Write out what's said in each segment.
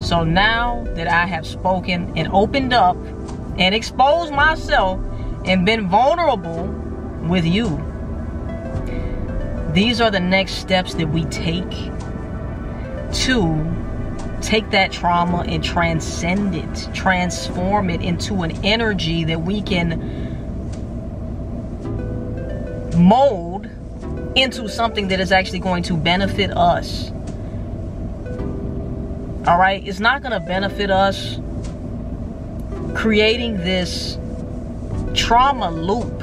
So now that I have spoken and opened up and exposed myself and been vulnerable with you, these are the next steps that we take to take that trauma and transcend it, transform it into an energy that we can mold into something that is actually going to benefit us. All right, it's not going to benefit us creating this trauma loop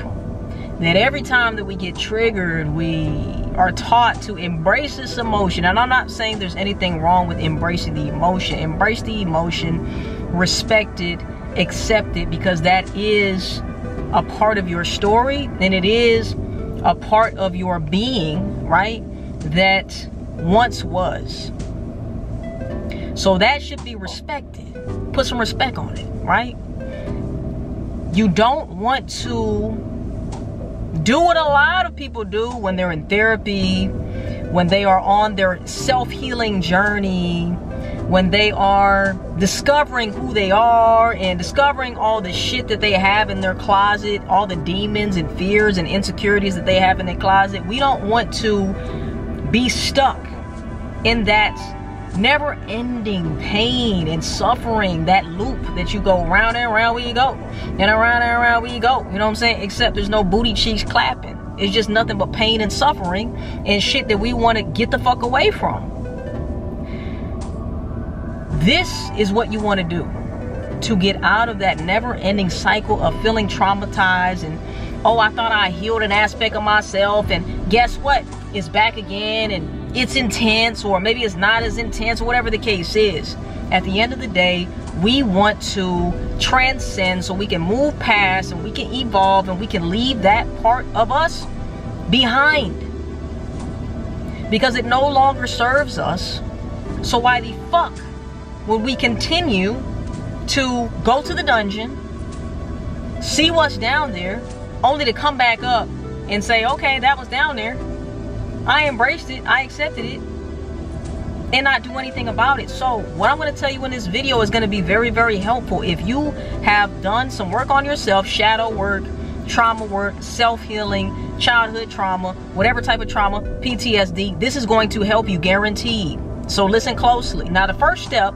that every time that we get triggered, we are taught to embrace this emotion. And I'm not saying there's anything wrong with embracing the emotion. Embrace the emotion, respect it, accept it, because that is a part of your story, and it is a part of your being, right, that once was. So that should be respected. Put some respect on it, right? You don't want to do what a lot of people do when they're in therapy, when they are on their self-healing journey, when they are discovering who they are and discovering all the shit that they have in their closet, all the demons and fears and insecurities that they have in their closet. We don't want to be stuck in that never-ending pain and suffering, that loop that you go round and round where you go, and around where you go. You know what I'm saying? Except there's no booty cheeks clapping. It's just nothing but pain and suffering and shit that we want to get the fuck away from. This is what you want to do to get out of that never-ending cycle of feeling traumatized and, oh, I thought I healed an aspect of myself, and guess what? It's back again, and it's intense, or maybe it's not as intense, or whatever the case is. At the end of the day, we want to transcend so we can move past and we can evolve and we can leave that part of us behind, because it no longer serves us. So why the fuck would we continue to go to the dungeon, see what's down there, only to come back up and say, okay, that was down there, I embraced it, I accepted it, and not do anything about it? So what I'm going to tell you in this video is going to be very, very helpful. If you have done some work on yourself, shadow work, trauma work, self-healing, childhood trauma, whatever type of trauma, PTSD, this is going to help you, guaranteed. So listen closely. Now, the first step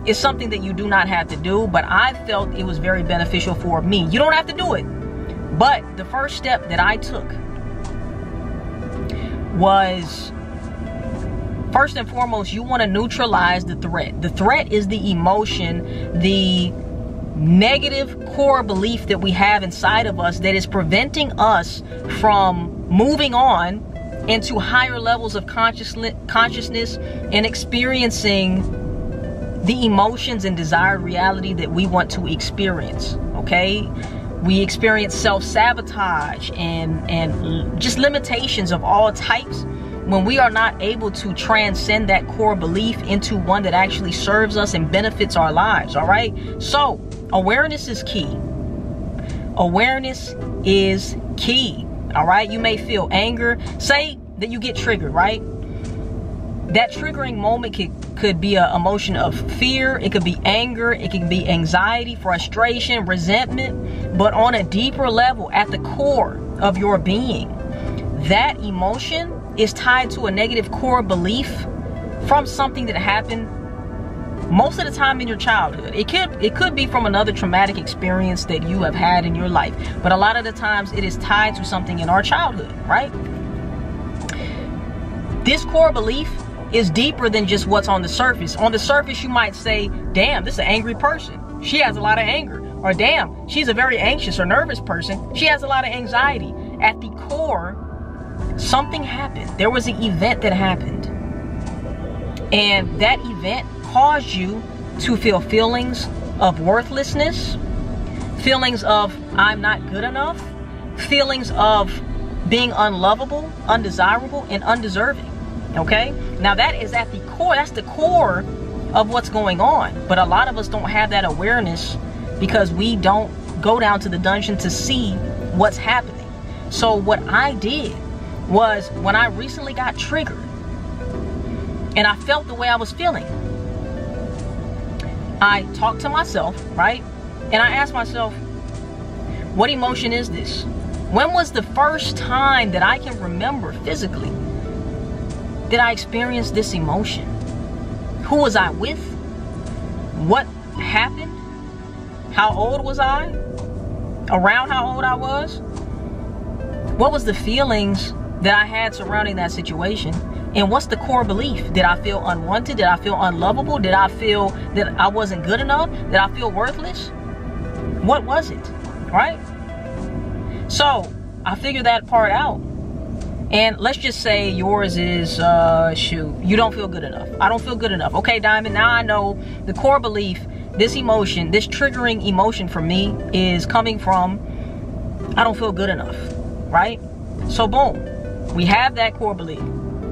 is something that you do not have to do, but I felt it was very beneficial for me. You don't have to do it, but the first step that I took was, first and foremost, you want to neutralize the threat. The threat is the emotion, the negative core belief that we have inside of us that is preventing us from moving on into higher levels of consciousness and experiencing the emotions and desired reality that we want to experience. Okay, we experience self-sabotage and just limitations of all types when we are not able to transcend that core belief into one that actually serves us and benefits our lives. All right, so awareness is key. Awareness is key. All right, you may feel anger. Say that you get triggered, right? That triggering moment could be an emotion of fear. It could be anger. It can be anxiety, frustration, resentment. But on a deeper level, at the core of your being, that emotion is tied to a negative core belief from something that happened most of the time in your childhood. It could be from another traumatic experience that you have had in your life. But a lot of the times it is tied to something in our childhood, right? This core belief is deeper than just what's on the surface. On the surface, you might say, damn, this is an angry person. She has a lot of anger. Or damn, she's a very anxious or nervous person. She has a lot of anxiety. At the core, something happened. There was an event that happened. And that event caused you to feel feelings of worthlessness, feelings of I'm not good enough, feelings of being unlovable, undesirable, and undeserving. Okay, now that is at the core. That's the core of what's going on. But a lot of us don't have that awareness because we don't go down to the dungeon to see what's happening. So what I did was, when I recently got triggered and I felt the way I was feeling, I talk to myself, right? And I ask myself, what emotion is this? When was the first time that I can remember physically that I experienced this emotion? Who was I with? What happened? How old was I? Around how old I was? What was the feelings that I had surrounding that situation? And what's the core belief? Did I feel unwanted? Did I feel unlovable? Did I feel that I wasn't good enough? Did I feel worthless? What was it, right? So I figured that part out. And let's just say yours is, shoot, you don't feel good enough. I don't feel good enough. Okay, Diamond, now I know the core belief, this emotion, this triggering emotion for me is coming from, I don't feel good enough, right? So boom, we have that core belief.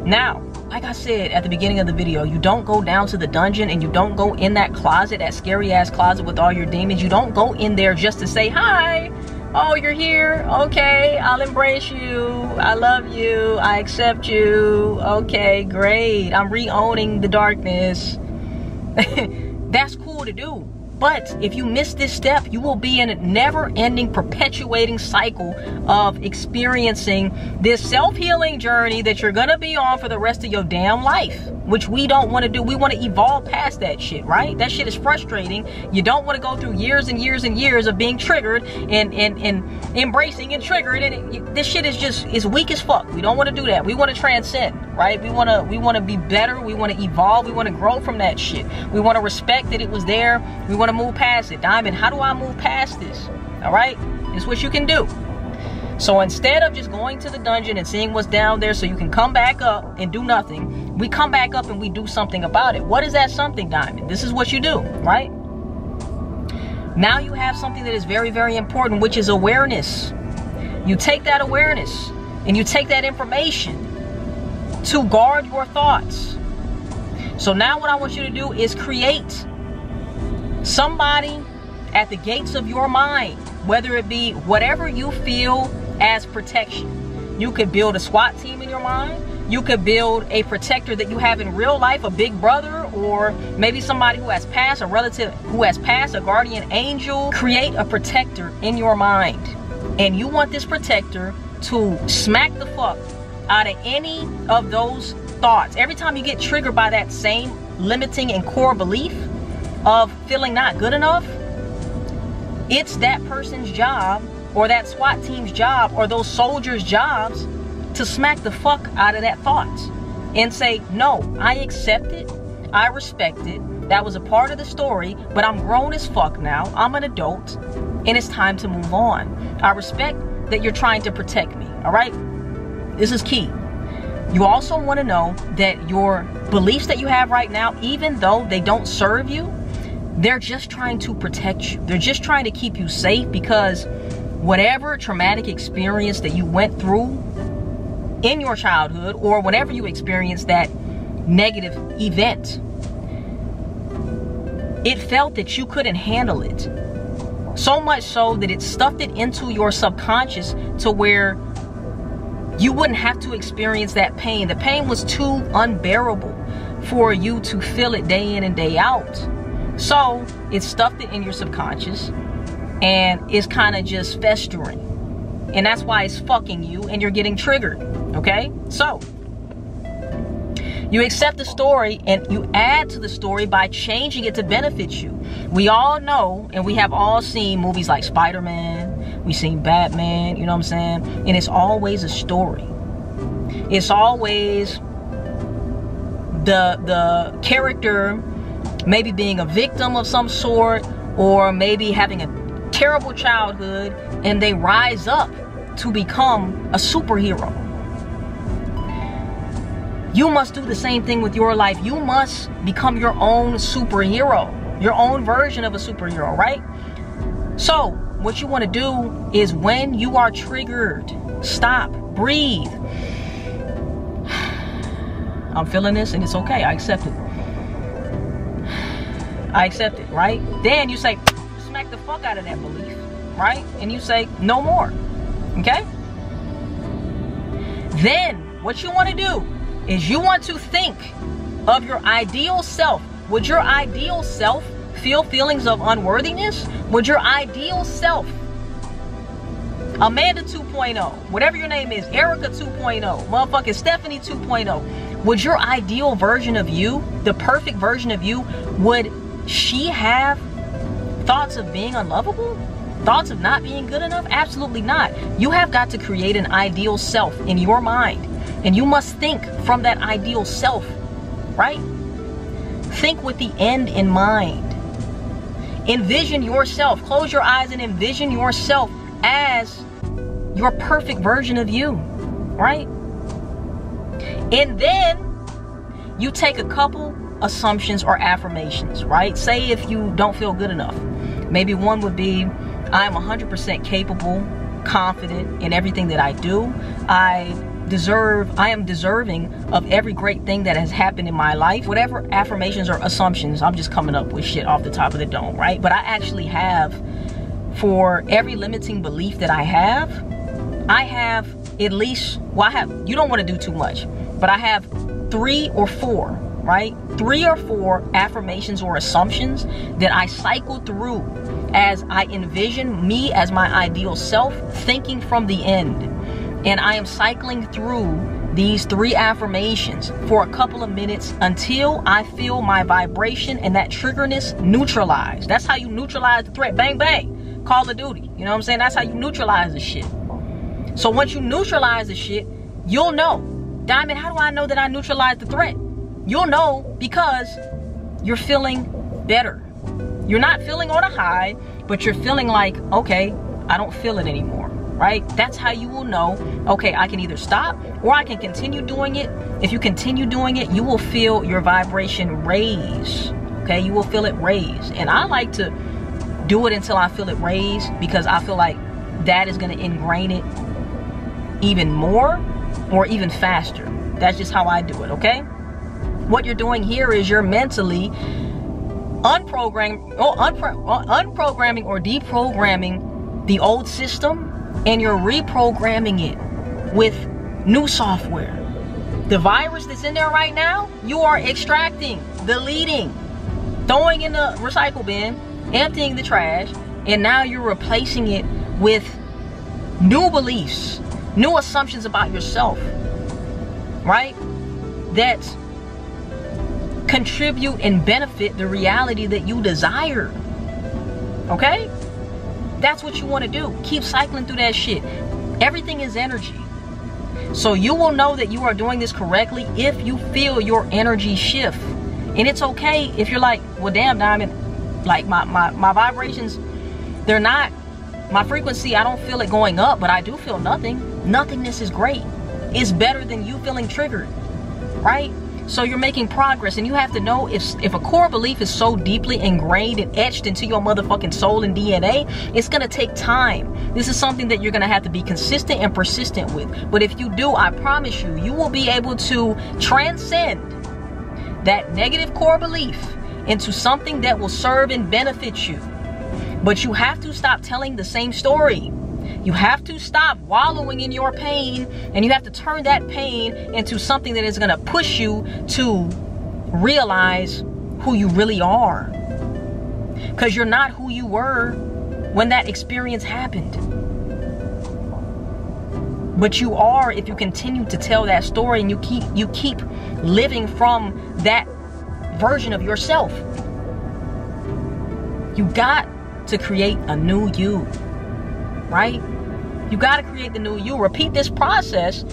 Now, like I said at the beginning of the video, you don't go down to the dungeon and you don't go in that closet, that scary ass closet with all your demons. You don't go in there just to say, hi, oh, you're here, okay, I'll embrace you, I love you, I accept you, okay, great, I'm re-owning the darkness. That's cool to do. But if you miss this step, you will be in a never-ending, perpetuating cycle of experiencing this self-healing journey that you're gonna be on for the rest of your damn life, which we don't want to do. We want to evolve past that shit, right? That shit is frustrating. You don't want to go through years and years and years of being triggered and embracing and triggered, and this shit is weak as fuck. We don't want to do that. We want to transcend, right? We want to be better. We want to evolve. We want to grow from that shit. We want to respect that it was there. We want to move past it. Diamond, how do I move past this? All right, it's what you can do. So instead of just going to the dungeon and seeing what's down there so you can come back up and do nothing, we come back up and we do something about it. What is that something, Diamond? This is what you do, right? Now you have something that is very, very important, which is awareness. You take that awareness and you take that information to guard your thoughts. So now what I want you to do is create somebody at the gates of your mind, whether it be whatever you feel as protection. You could build a SWAT team in your mind. You could build a protector that you have in real life, a big brother, or maybe somebody who has passed, a relative who has passed, a guardian angel. Create a protector in your mind. And you want this protector to smack the fuck out of any of those thoughts. Every time you get triggered by that same limiting and core belief of feeling not good enough, it's that person's job, or that SWAT team's job, or those soldiers' jobs to smack the fuck out of that thought and say, no, I accept it, I respect it, that was a part of the story, but I'm grown as fuck now, I'm an adult, and it's time to move on. I respect that you're trying to protect me, all right? This is key. You also want to know that your beliefs that you have right now, even though they don't serve you, they're just trying to protect you. They're just trying to keep you safe, because whatever traumatic experience that you went through in your childhood, or whenever you experienced that negative event, it felt that you couldn't handle it. So much so that it stuffed it into your subconscious to where you wouldn't have to experience that pain. The pain was too unbearable for you to feel it day in and day out. So it stuffed it in your subconscious and it's kind of just festering. And that's why it's fucking you and you're getting triggered. Okay? So you accept the story and you add to the story by changing it to benefit you. We all know, and we have all seen movies like Spider-Man, we've seen Batman, you know what I'm saying? And it's always a story. It's always the character maybe being a victim of some sort, or maybe having a terrible childhood, and they rise up to become a superhero. You must do the same thing with your life. You must become your own superhero, your own version of a superhero, right? So what you want to do is, when you are triggered, stop, breathe. I'm feeling this and it's okay. I accept it. I accept it, right? Then you say, smack the fuck out of that belief, right? And you say, no more, okay? Then what you want to do is you want to think of your ideal self. Would your ideal self feel feelings of unworthiness? Would your ideal self, Amanda 2.0, whatever your name is, Erica 2.0, motherfucking Stephanie 2.0, would your ideal version of you, the perfect version of you, would she have thoughts of being unlovable? Thoughts of not being good enough? Absolutely not. You have got to create an ideal self in your mind. And you must think from that ideal self, right? Think with the end in mind. Envision yourself. Close your eyes and envision yourself as your perfect version of you, right? And then you take a couple assumptions or affirmations, right? Say if you don't feel good enough. Maybe one would be, I am 100% capable, confident in everything that I do. I am deserving of every great thing that has happened in my life. Whatever affirmations or assumptions, I'm just coming up with shit off the top of the dome, right? But I actually have, for every limiting belief that I have at least, well, you don't want to do too much, but I have 3 or 4, right? 3 or 4 affirmations or assumptions that I cycle through as I envision me as my ideal self, thinking from the end. And I am cycling through these 3 affirmations for a couple of minutes until I feel my vibration and that triggerness neutralized. That's how you neutralize the threat. Bang, bang. Call of Duty. You know what I'm saying? That's how you neutralize the shit. So once you neutralize the shit, you'll know. Diamond, how do I know that I neutralized the threat? You'll know because you're feeling better. You're not feeling on a high, but you're feeling like, okay, I don't feel it anymore, right? That's how you will know, okay, I can either stop or I can continue doing it. If you continue doing it, you will feel your vibration raise, okay? You will feel it raise. And I like to do it until I feel it raise because I feel like that is going to ingrain it even more or even faster. That's just how I do it, okay? What you're doing here is you're mentally unprogramming or deprogramming the old system, and you're reprogramming it with new software. The virus that's in there right now, you are extracting, deleting, throwing in the recycle bin, emptying the trash, and now you're replacing it with new beliefs, new assumptions about yourself, right? That contribute and benefit the reality that you desire. Okay? That's what you want to do. Keep cycling through that shit. Everything is energy. So you will know that you are doing this correctly if you feel your energy shift. And it's okay if you're like, well, damn, Diamond, like my vibrations, they're not, my frequency, I don't feel it going up, but I do feel nothing. Nothingness is great. It's better than you feeling triggered, right? So you're making progress, and you have to know if a core belief is so deeply ingrained and etched into your motherfucking soul and DNA, it's gonna take time. This is something that you're gonna have to be consistent and persistent with. But if you do, I promise you, you will be able to transcend that negative core belief into something that will serve and benefit you. But you have to stop telling the same story. You have to stop wallowing in your pain, and you have to turn that pain into something that is going to push you to realize who you really are. Because you're not who you were when that experience happened. But you are if you continue to tell that story and you keep living from that version of yourself. You got to create a new you, right? You got to create the new you. Repeat this process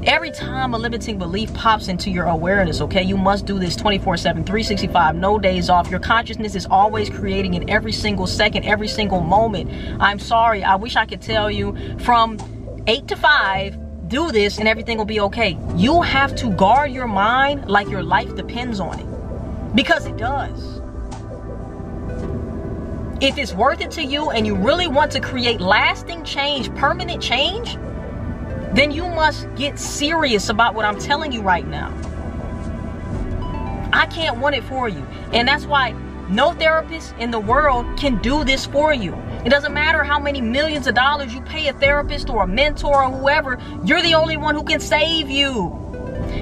every time a limiting belief pops into your awareness, okay? You must do this 24/7, 365, no days off. Your consciousness is always creating in every single second, every single moment. I'm sorry, I wish I could tell you from 8 to 5, do this and everything will be okay. You have to guard your mind like your life depends on it, because it does. If it's worth it to you and you really want to create lasting change, permanent change, then you must get serious about what I'm telling you right now. I can't want it for you. And that's why no therapist in the world can do this for you. It doesn't matter how many millions of dollars you pay a therapist or a mentor or whoever, you're the only one who can save you.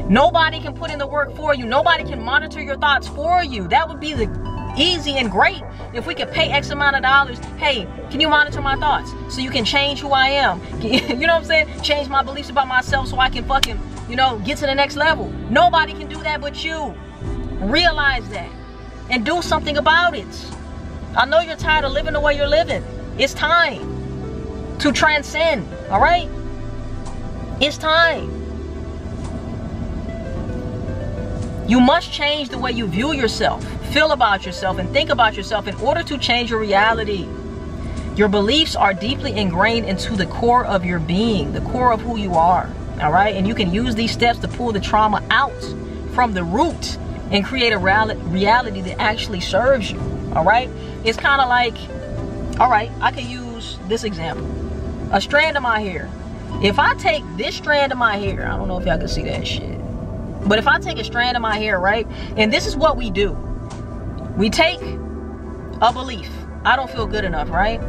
Nobody can put in the work for you. Nobody can monitor your thoughts for you. That would be the easy and great if we could pay X amount of dollars. Hey, can you monitor my thoughts so you can change who I am? You know what I'm saying? Change my beliefs about myself so I can fucking, you know, get to the next level. Nobody can do that but you. Realize that and do something about it. I know you're tired of living the way you're living. It's time to transcend, all right? It's time. You must change the way you view yourself, feel about yourself, and think about yourself in order to change your reality. Your beliefs are deeply ingrained into the core of your being, the core of who you are, all right? And you can use these steps to pull the trauma out from the root and create a reality that actually serves you, all right? It's kind of like, all right, I can use this example. A strand of my hair. If I take this strand of my hair, I don't know if y'all can see that shit, but if I take a strand of my hair, right, and this is what we do. We take a belief. I don't feel good enough, right?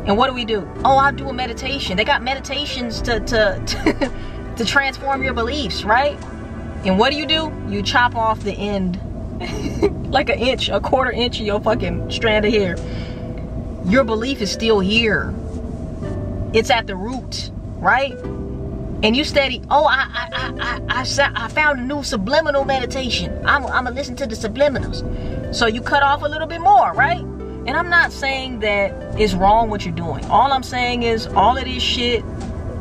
And what do? Oh, I do a meditation. They got meditations to transform your beliefs, right? And what do? You chop off the end, like an inch, a quarter inch of your fucking strand of hair. Your belief is still here. It's at the root, right? And you steady, oh, I found a new subliminal meditation. I'm gonna listen to the subliminals. So you cut off a little bit more, right? And I'm not saying that it's wrong what you're doing. All I'm saying is all of this shit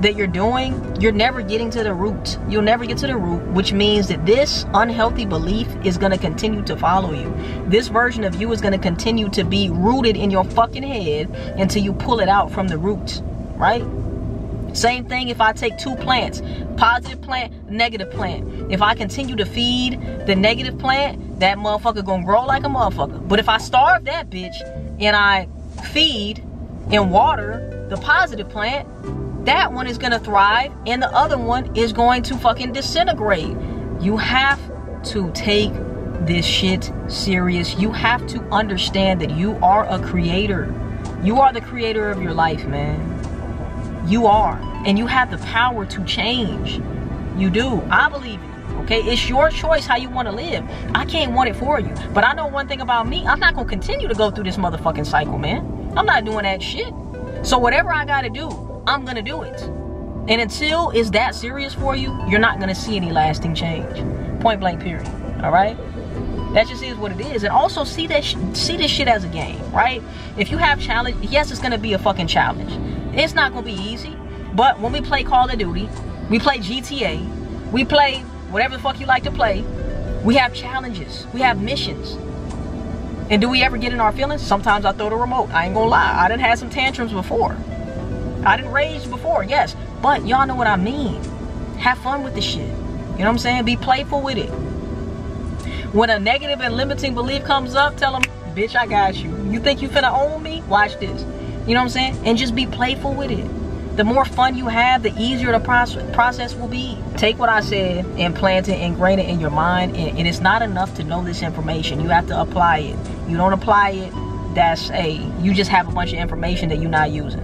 that you're doing, you're never getting to the root. You'll never get to the root, which means that this unhealthy belief is gonna continue to follow you. This version of you is gonna continue to be rooted in your fucking head until you pull it out from the root, right? Same thing if I take two plants, positive plant, negative plant. If I continue to feed the negative plant, that motherfucker gonna grow like a motherfucker. But if I starve that bitch and I feed and water the positive plant, that one is gonna thrive and the other one is going to fucking disintegrate. You have to take this shit serious. You have to understand that you are a creator. You are the creator of your life, man. You are. And you have the power to change. You do. I believe it. Okay? It's your choice how you want to live. I can't want it for you. But I know one thing about me. I'm not going to continue to go through this motherfucking cycle, man. I'm not doing that shit. So whatever I got to do, I'm going to do it. And until it's that serious for you, you're not going to see any lasting change. Point blank period. All right? That just is what it is. And also see this shit as a game, right? If you have challenge, yes, it's going to be a fucking challenge. It's not going to be easy. But when we play Call of Duty, we play GTA, we play whatever the fuck you like to play, we have challenges, we have missions. And do we ever get in our feelings? Sometimes I throw the remote. I ain't gonna lie. I done had some tantrums before. I done raged before, yes. But y'all know what I mean. Have fun with the shit. You know what I'm saying? Be playful with it. When a negative and limiting belief comes up, tell them, bitch, I got you. You think you finna own me? Watch this. You know what I'm saying? And just be playful with it. The more fun you have, the easier the process will be. Take what I said and plant it, ingrain it in your mind. And it's not enough to know this information. You have to apply it. You don't apply it, you just have a bunch of information that you're not using.